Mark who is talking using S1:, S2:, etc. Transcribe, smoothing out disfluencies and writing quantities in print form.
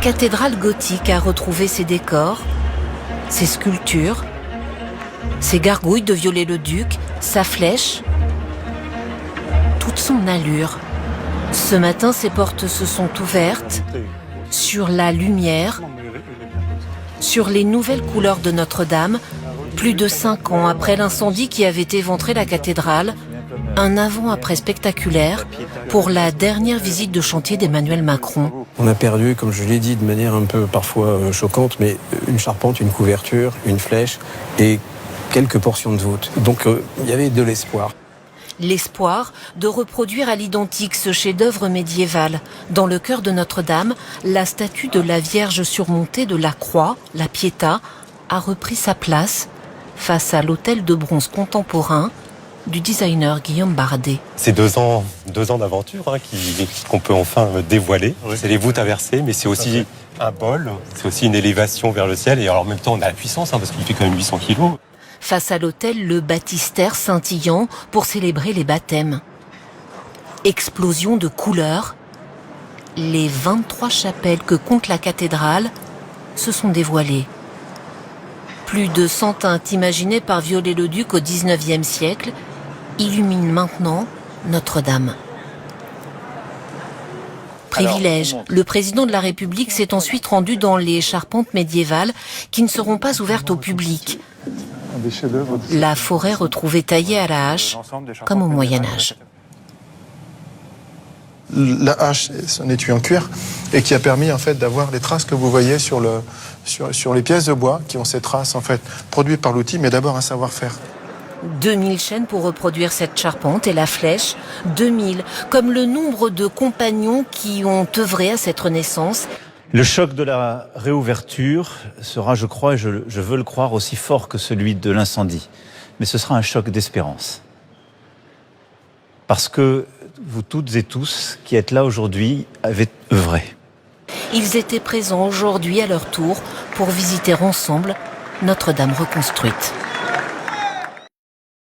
S1: cathédrale gothique a retrouvé ses décors, ses sculptures, ses gargouilles de Viollet-le-Duc, sa flèche, toute son allure. Ce matin, ses portes se sont ouvertes sur la lumière, sur les nouvelles couleurs de Notre-Dame, plus de 5 ans après l'incendie qui avait éventré la cathédrale, un avant-après spectaculaire pour la dernière visite de chantier d'Emmanuel Macron.
S2: On a perdu, comme je l'ai dit de manière un peu parfois choquante, mais une charpente, une couverture, une flèche et quelques portions de voûte. Donc il y avait de l'espoir.
S1: L'espoir de reproduire à l'identique ce chef-d'œuvre médiéval. Dans le cœur de Notre-Dame, la statue de la Vierge surmontée de la croix, la Pietà, a repris sa place face à l'autel de bronze contemporain du designer Guillaume Bardet.
S3: C'est 2 ans d'aventure qu'on peut enfin dévoiler. Oui. C'est les voûtes inversées, mais c'est aussi un bol, c'est aussi une élévation vers le ciel. Et alors en même temps, on a la puissance, parce qu'il fait quand même 800 kilos.
S1: Face à l'autel, le baptistère scintillant pour célébrer les baptêmes. Explosion de couleurs. Les 23 chapelles que compte la cathédrale se sont dévoilées. Plus de 100 teintes imaginées par Viollet-le-Duc au XIXe siècle illuminent maintenant Notre-Dame. Privilège. Le président de la République s'est ensuite rendu dans les charpentes médiévales qui ne seront pas ouvertes au public. La forêt retrouvée taillée à la hache, comme au Moyen-Âge.
S4: La hache, c'est un étui en cuir et qui a permis en fait d'avoir les traces que vous voyez sur les pièces de bois qui ont ces traces en fait produites par l'outil, mais d'abord un savoir-faire.
S1: 2000 chaînes pour reproduire cette charpente et la flèche, 2000, comme le nombre de compagnons qui ont œuvré à cette renaissance.
S5: Le choc de la réouverture sera, je crois, et je veux le croire, aussi fort que celui de l'incendie. Mais ce sera un choc d'espérance. Parce que vous toutes et tous qui êtes là aujourd'hui avez œuvré.
S1: Ils étaient présents aujourd'hui à leur tour pour visiter ensemble Notre-Dame reconstruite.